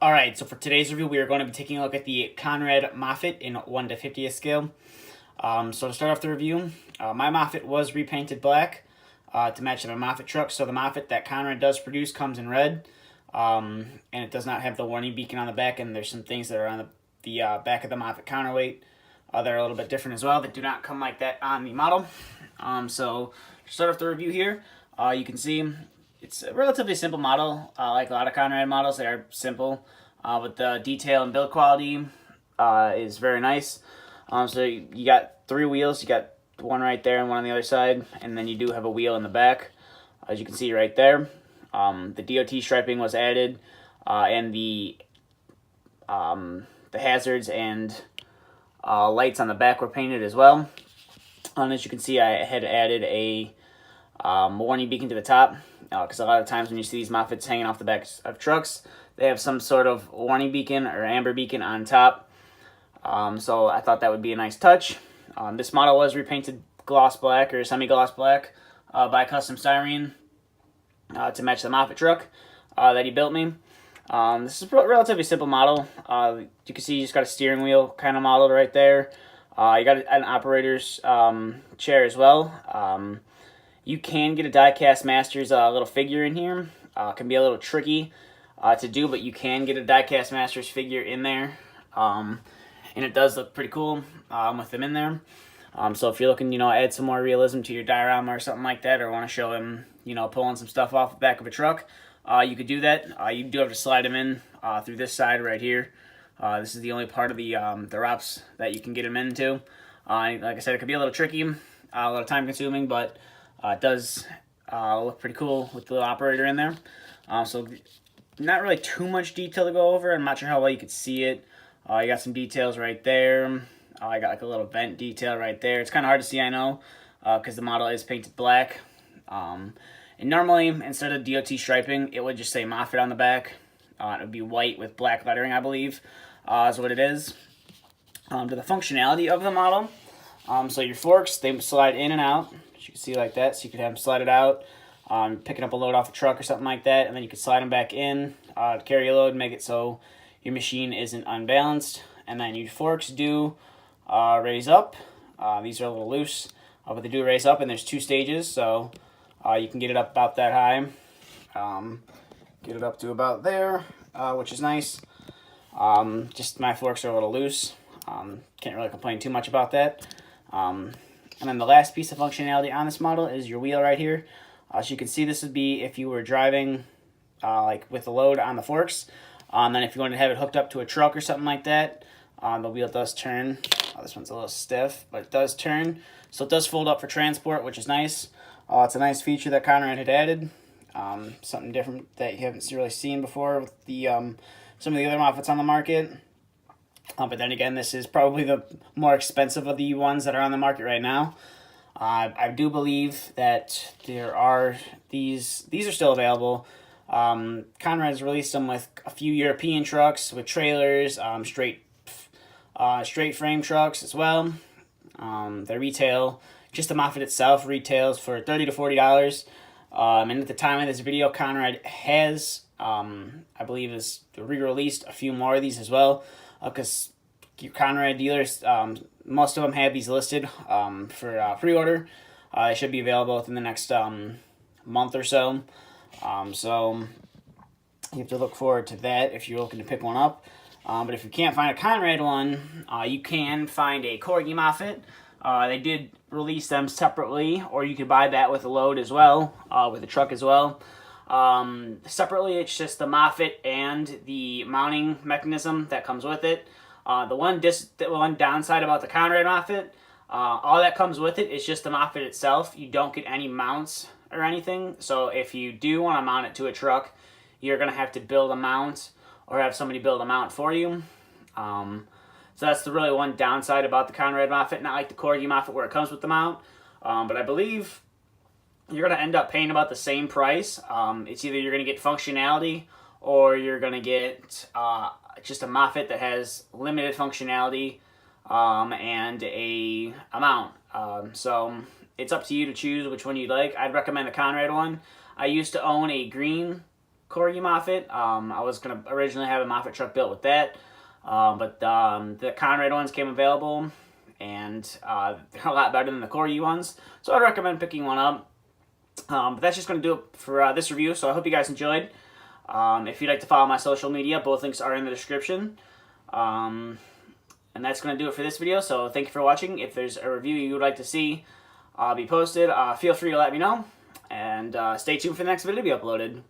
Alright, so for today's review, we are going to be taking a look at the Conrad Moffett in 1 to 50th scale. So to start off the review, my Moffett was repainted black to match the Moffett truck. So the Moffett that Conrad does produce comes in red, and it does not have the warning beacon on the back, and there's some things that are on the back of the Moffett counterweight that are a little bit different as well, that do not come like that on the model. So to start off the review here, you can see it's a relatively simple model, like a lot of Conrad models. They are simple, but the detail and build quality is very nice. So you got 3 wheels. You got one right there and one on the other side, and then you do have a wheel in the back, as you can see right there. The DOT striping was added, and the hazards and lights on the back were painted as well. As you can see, I had added a warning beacon to the top, because a lot of times when you see these Moffetts hanging off the backs of trucks, they have some sort of warning beacon or amber beacon on top. So I thought that would be a nice touch. This model was repainted gloss black or semi-gloss black by Custom Styrene to match the Moffett truck that he built me. This is a relatively simple model. You can see you just got a steering wheel kind of modeled right there. You got an operator's chair as well. You can get a die-cast Masters little figure in here. It can be a little tricky to do, but you can get a die-cast Masters figure in there. And it does look pretty cool with them in there. So if you're looking, add some more realism to your diorama or something like that, or want to show him, pulling some stuff off the back of a truck, you could do that. You do have to slide them in through this side right here. This is the only part of the ROPS that you can get them into. Like I said, it could be a little tricky, a little time-consuming, but it does look pretty cool with the little operator in there. So not really too much detail to go over. I'm not sure how well you could see it. You got some details right there. I got like a little vent detail right there. It's kind of hard to see, I know, because the model is painted black. And normally, instead of DOT striping, it would just say Moffett on the back. It would be white with black lettering, I believe, is what it is. To the functionality of the model, so your forks, they slide in and out, as you can see like that. So you could have them slide it out, picking up a load off a truck or something like that, and then you could slide them back in to carry a load, make it so your machine isn't unbalanced. And then your forks do raise up. These are a little loose, but they do raise up, and there's 2 stages, so you can get it up about that high. Get it up to about there, which is nice. Just my forks are a little loose. Can't really complain too much about that. And then the last piece of functionality on this model is your wheel right here. So you can see this would be if you were driving like with a load on the forks. Then if you wanted to have it hooked up to a truck or something like that, the wheel does turn. This one's a little stiff, but it does turn. So it does fold up for transport, which is nice. It's a nice feature that Conrad had added. Something different that you haven't really seen before with the some of the other Moffetts on the market. But then again, this is probably the more expensive of the ones that are on the market right now. I do believe that there are these are still available. Conrad's released them with a few European trucks with trailers, straight frame trucks as well. They retail, just the Moffett itself retails for $30 to $40. And at the time of this video, Conrad has, I believe, is re-released a few more of these as well. Because your Conrad dealers, most of them have these listed for pre-order. They should be available within the next month or so. So you have to look forward to that if you're looking to pick one up. But if you can't find a Conrad one, you can find a Corgi Moffett. They did release them separately, or you could buy that with a load as well, with a truck as well. Separately, it's just the Moffett and the mounting mechanism that comes with it. The one downside about the Conrad Moffett, all that comes with it is just the Moffett itself. You don't get any mounts or anything. So if you do want to mount it to a truck, you're going to have to build a mount or have somebody build a mount for you. So that's the really one downside about the Conrad Moffett, not like the Corgi Moffett where it comes with the mount. But I believe you're going to end up paying about the same price. It's either you're going to get functionality or you're going to get just a Moffett that has limited functionality and a mount. So it's up to you to choose which one you'd like. I'd recommend the Conrad one. I used to own a green Corgi Moffett. I was going to originally have a Moffett truck built with that, but the Conrad ones came available, and they're a lot better than the Corgi ones, so I'd recommend picking one up. But that's just going to do it for this review, so I hope you guys enjoyed. If you'd like to follow my social media, both links are in the description. And that's going to do it for this video, so thank you for watching. If there's a review you would like to see be posted, feel free to let me know. And stay tuned for the next video to be uploaded.